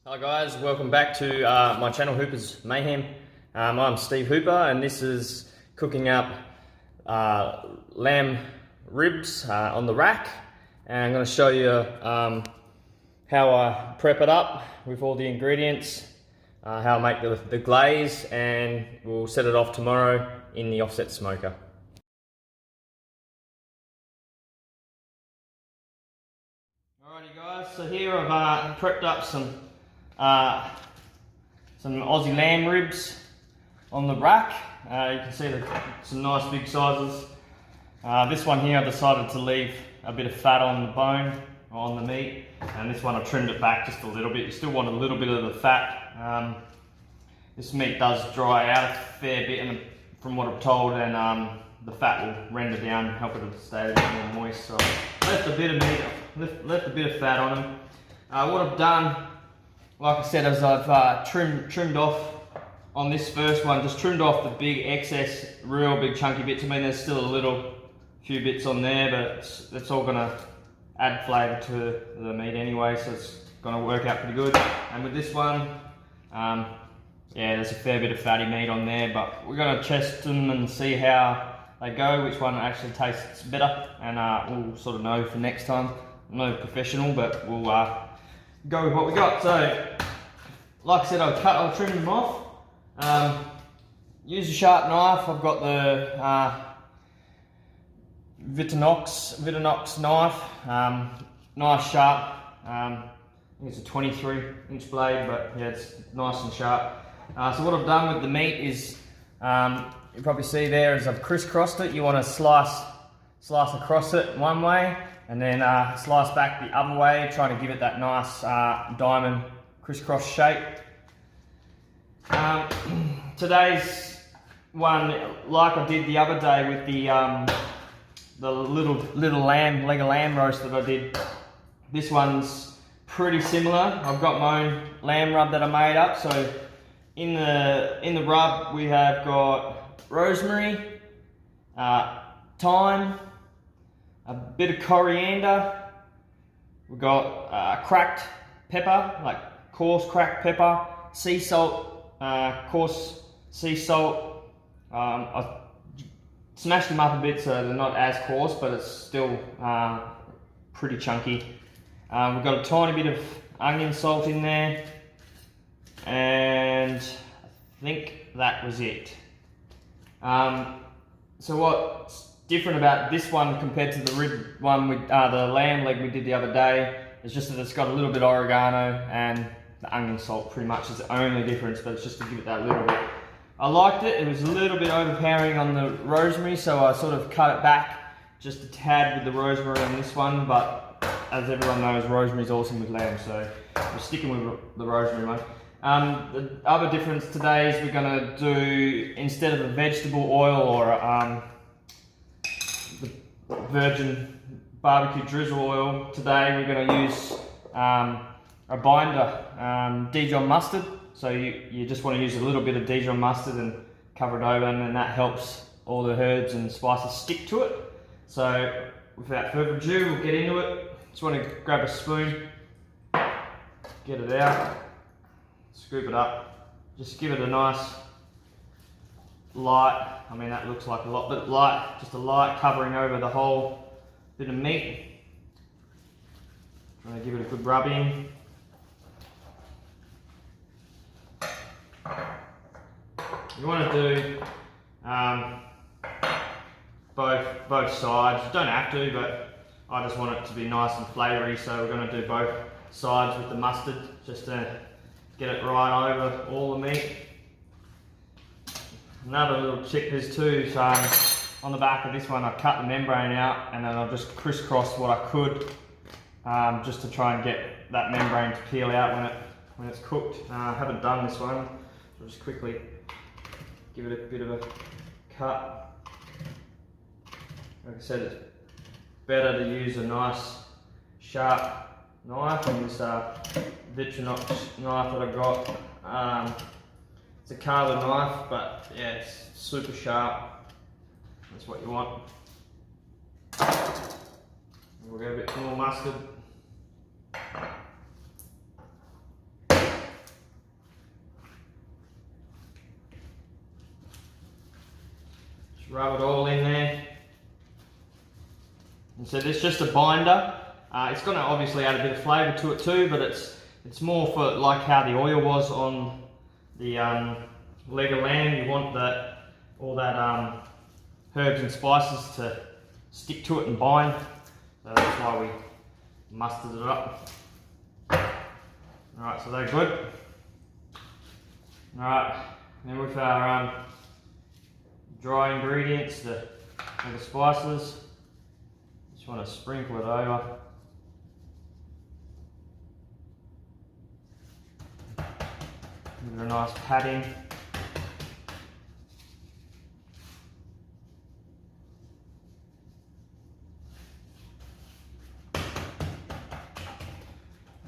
Hi guys, welcome back to my channel Hooper's Mayhem. I'm Steve Hooper and this is cooking up lamb ribs on the rack, and I'm going to show you how I prep it up with all the ingredients, how I make the glaze, and we'll set it off tomorrow in the offset smoker. Alrighty guys, so here I've prepped up some Aussie lamb ribs on the rack. You can see some nice big sizes. This one here I decided to leave a bit of fat on the bone, on the meat, and this one I trimmed it back just a little bit. You still want a little bit of the fat. This meat does dry out a fair bit, and from what I'm told, and the fat will render down and help it to stay a bit more moist. So I left a bit of meat, left a bit of fat on them. What I've done, like I said, is I've trimmed off on this first one, just trimmed off the big excess, real big chunky bits. I mean, there's still a few bits on there, but it's all gonna add flavour to the meat anyway, so it's gonna work out pretty good. And with this one, yeah, there's a fair bit of fatty meat on there, but we're gonna test them and see how they go, which one actually tastes better, and we'll sort of know for next time. I'm no professional, but we'll go with what we got. So, like I said, I'll trim them off. Use a sharp knife. I've got the Vitanox knife. Nice sharp. I think it's a 23-inch blade, but yeah, it's nice and sharp. So what I've done with the meat is, you probably see there, is I've crisscrossed it. You want to slice across it one way, and then slice back the other way, trying to give it that nice diamond crisscross shape. Today's one, like I did the other day with the little leg of lamb roast that I did, this one's pretty similar. I've got my own lamb rub that I made up. So in the rub we have got rosemary, thyme, a bit of coriander, we've got cracked pepper, like coarse cracked pepper, sea salt, coarse sea salt. I smashed them up a bit so they're not as coarse, but it's still pretty chunky. We've got a tiny bit of onion salt in there, and I think that was it. So what's different about this one compared to the rib one with the lamb leg we did the other day is just that it's got a little bit of oregano, and the onion salt pretty much is the only difference, but it's just to give it that little bit. I liked it. It was a little bit overpowering on the rosemary, so I sort of cut it back just a tad with the rosemary on this one, but as everyone knows, rosemary is awesome with lamb, so we're sticking with the rosemary one. The other difference today is we're going to do, instead of a vegetable oil or the virgin barbecue drizzle oil, today we're going to use a binder, Dijon mustard. So you just want to use a little bit of Dijon mustard and cover it over, and then that helps all the herbs and spices stick to it. So without further ado, we'll get into it. Just want to grab a spoon, get it out, scoop it up, just give it a nice light, I mean that looks like a lot, but light, just a light covering over the whole bit of meat. Trying to give it a good rubbing. You want to do both sides. You don't have to, but I just want it to be nice and flavoury, so we're going to do both sides with the mustard, just to get it right over all the meat. Another little tip is too, so on the back of this one I cut the membrane out, and then I'll just crisscross what I could, just to try and get that membrane to peel out when it's cooked. I haven't done this one, so I'll just quickly give it a bit of a cut. Like I said, it's better to use a nice sharp knife, and this Vitanox knife that I got. It's a carver knife, but yeah, it's super sharp. That's what you want. We'll get a bit more mustard. rub it all in there. And so this is just a binder. It's going to obviously add a bit of flavour to it too, but it's more for like how the oil was on the leg of lamb. You want all that herbs and spices to stick to it and bind. So that's why we mustard it up. Alright, so they're good. Alright, then with our dry ingredients, the spices, just want to sprinkle it over. Give it a nice patting.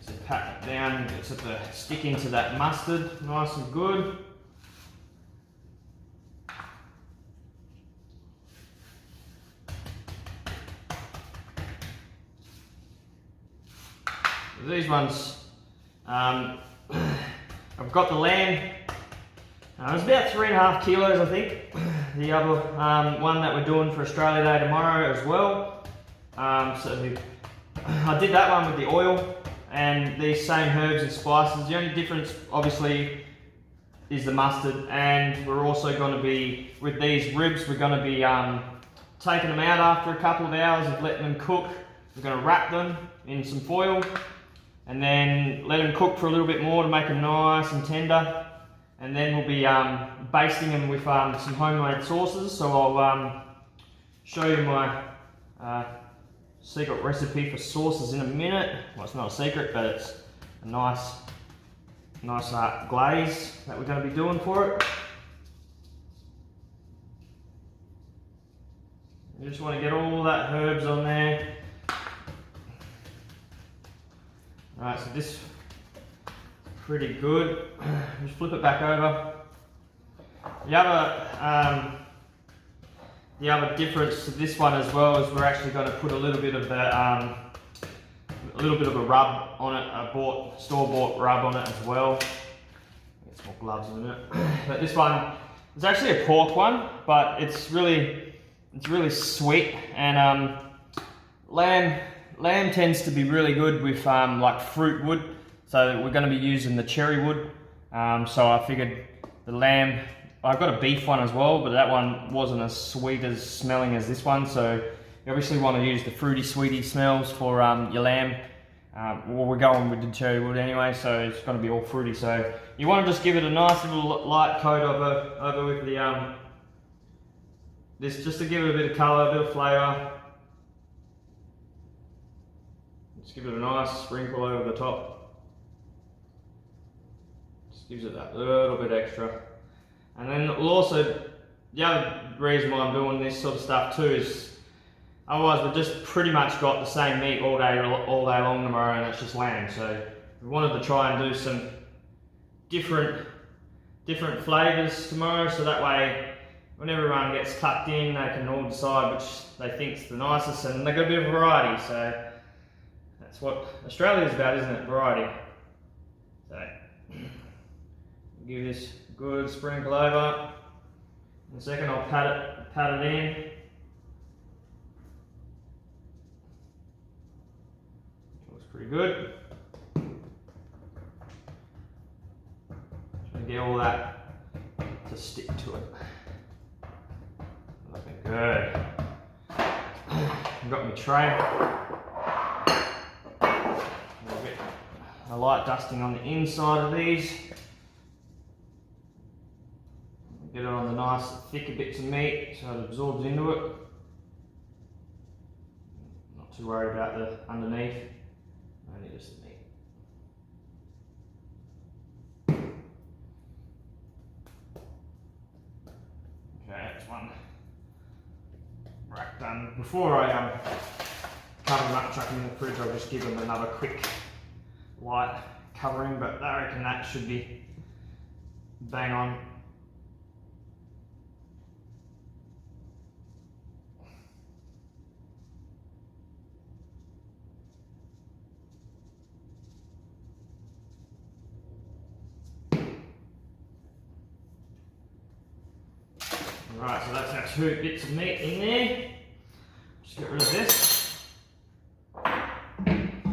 So pat it down, it's at the stick into that mustard, nice and good. These ones, I've got the lamb. It's about 3.5 kilos, I think. The other one that we're doing for Australia Day tomorrow as well. So I did that one with the oil and these same herbs and spices. The only difference, obviously, is the mustard. And we're also going to be, with these ribs, we're going to be taking them out after a couple of hours of letting them cook. We're going to wrap them in some foil and then let them cook for a little bit more to make them nice and tender. And then we'll be basting them with some homemade sauces. So I'll show you my secret recipe for sauces in a minute. Well, it's not a secret, but it's a nice glaze that we're going to be doing for it. You just want to get all that herbs on there. Alright, so this is pretty good. Just flip it back over. The other difference to this one as well is we're actually going to put a little bit of a rub on it, a store-bought rub on it as well. Get some more gloves in it. But this one is actually a pork one, but it's really sweet, and lamb tends to be really good with like fruit wood, so we're going to be using the cherry wood. So I figured the lamb, I've got a beef one as well, but that one wasn't as sweet as smelling as this one, so you obviously want to use the fruity sweety smells for your lamb. Well, we're going with the cherry wood anyway, so it's going to be all fruity, so you want to just give it a nice little light coat over with the this, just to give it a bit of colour, a bit of flavour. Just give it a nice sprinkle over the top. Just gives it that little bit extra. And then we'll also, the other reason why I'm doing this sort of stuff too is otherwise we've just pretty much got the same meat all day long tomorrow, and it's just lamb. So we wanted to try and do some different flavours tomorrow, so that way when everyone gets tucked in, they can all decide which they think's the nicest, and they've got a bit of variety. So that's what Australia's about, isn't it? Variety. So give this a good sprinkle over. In a second I'll pat it in. Looks pretty good. Just gonna get all that to stick to it. Looking good. I've got my tray. A light dusting on the inside of these. Get it on the nice thicker bits of meat so it absorbs into it. Not too worried about the underneath, only just the meat. Okay, that's one rack done. Before I cover them up, chuck them in the fridge, I'll just give them another quick light covering, but I reckon that should be bang on. Right, so that's our 2 bits of meat in there. Just get rid of this. And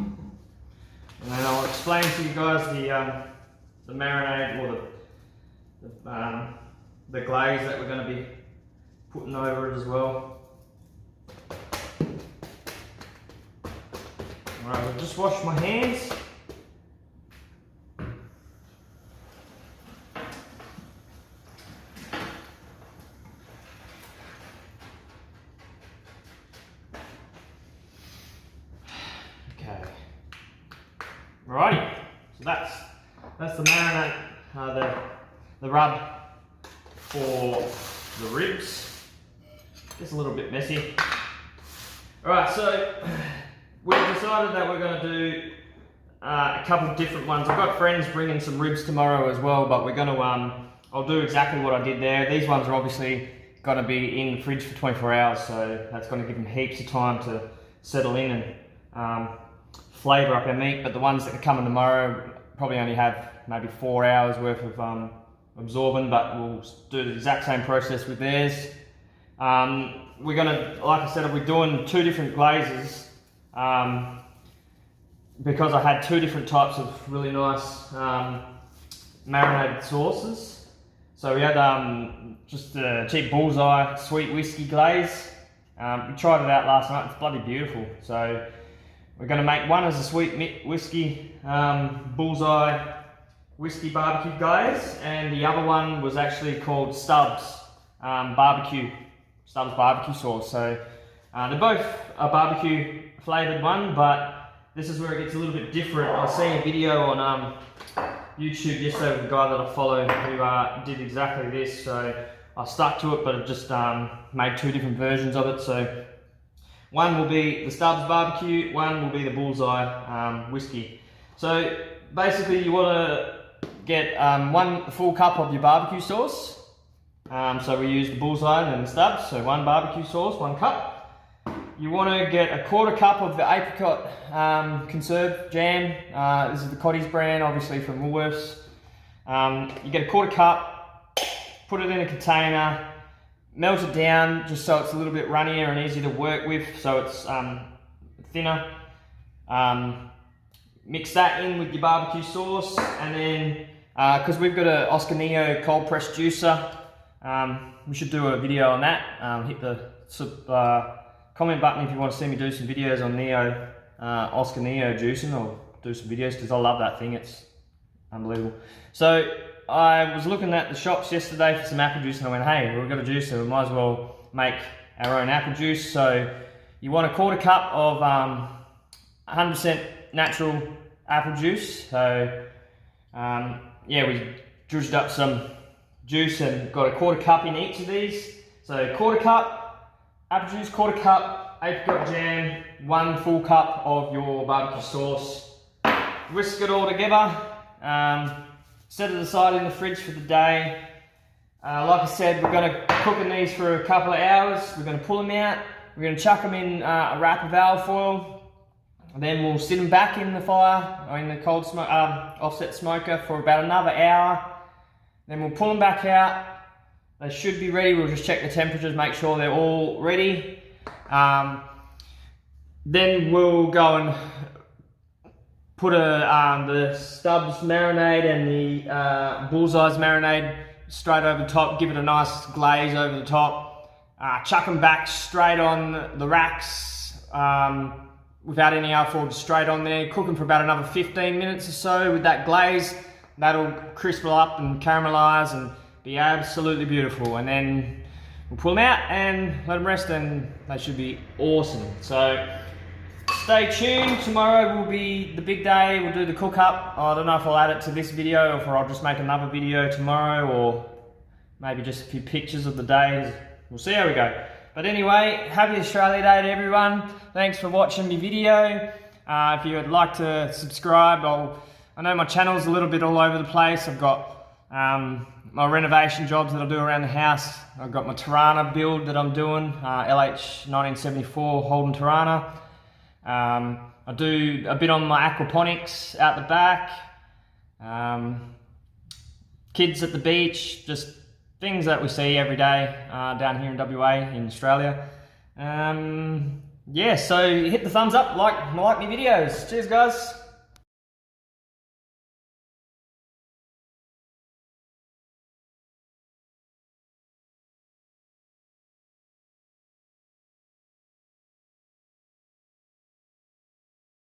then I'll explain to you guys the marinade or the glaze that we're going to be putting over it as well. Alright, I'll just wash my hands. Alrighty, so that's the marinade, the rub for the ribs. It's a little bit messy. Alright, so we've decided that we're going to do a couple of different ones. I've got friends bringing some ribs tomorrow as well, but we're going to, I'll do exactly what I did there. These ones are obviously going to be in the fridge for 24 hours, so that's going to give them heaps of time to settle in and flavour up our meat. But the ones that are coming tomorrow probably only have maybe 4 hours worth of absorbent, but we'll do the exact same process with theirs. We're going to, like I said, we're doing 2 different glazes because I had 2 different types of really nice marinated sauces. So we had just a cheap bullseye sweet whiskey glaze. We tried it out last night, it's bloody beautiful. So we're going to make one as a sweet whiskey bullseye whiskey barbecue glaze, and the other one was actually called Stubbs barbecue sauce. So they're both a barbecue flavoured one, but this is where it gets a little bit different. I was seeing a video on YouTube yesterday with a guy that I follow who did exactly this, so I stuck to it, but I've just made 2 different versions of it. So one will be the Stubbs barbecue, one will be the bullseye whiskey. So basically you want to get 1 full cup of your barbecue sauce. So we use the bullseye and the Stubbs, so 1 barbecue sauce, 1 cup. You want to get a 1/4 cup of the apricot conserve jam. This is the Cotties brand, obviously from Woolworths. You get a 1/4 cup, put it in a container, melt it down just so it's a little bit runnier and easier to work with, so it's thinner. Mix that in with your barbecue sauce, and then because we've got an Oscar Neo cold press juicer, we should do a video on that. Hit the comment button if you want to see me do some videos on Neo, Oscar Neo juicing. I'll do some videos because I love that thing, it's unbelievable. So I was looking at the shops yesterday for some apple juice and I went, hey, we've got a juicer, we might as well make our own apple juice. So you want a 1/4 cup of 100% natural apple juice. So yeah, we juiced up some juice and got a 1/4 cup in each of these. So 1/4 cup apple juice, 1/4 cup apricot jam, 1 full cup of your barbecue sauce. Whisk it all together. Set it aside in the fridge for the day. Like I said, we're going to cook in these for a couple of hours. We're going to pull them out. We're going to chuck them in a wrap of alfoil foil. And then we'll sit them back in the fire or in the cold smoke, offset smoker for about another hour. Then we'll pull them back out. They should be ready. We'll just check the temperatures, make sure they're all ready. Then we'll go and put the Stubbs marinade and the bullseye's marinade straight over the top. Give it a nice glaze over the top. Chuck them back straight on the racks without any alfoil, just straight on there. Cook them for about another 15 minutes or so with that glaze. That'll crisp up and caramelize and be absolutely beautiful. And then we'll pull them out and let them rest, and they should be awesome. So stay tuned. Tomorrow will be the big day. We'll do the cook up. I don't know if I'll add it to this video or if I'll just make another video tomorrow, or maybe just a few pictures of the day. We'll see how we go. But anyway, happy Australia Day to everyone. Thanks for watching my video. If you would like to subscribe, I know my channel's a little bit all over the place. I've got my renovation jobs that I do around the house. I've got my Tirana build that I'm doing, LH 1974 Holden Tirana. I do a bit on my aquaponics out the back. Kids at the beach, just things that we see every day down here in WA, in Australia. Yeah, so hit the thumbs up, like my videos. Cheers guys.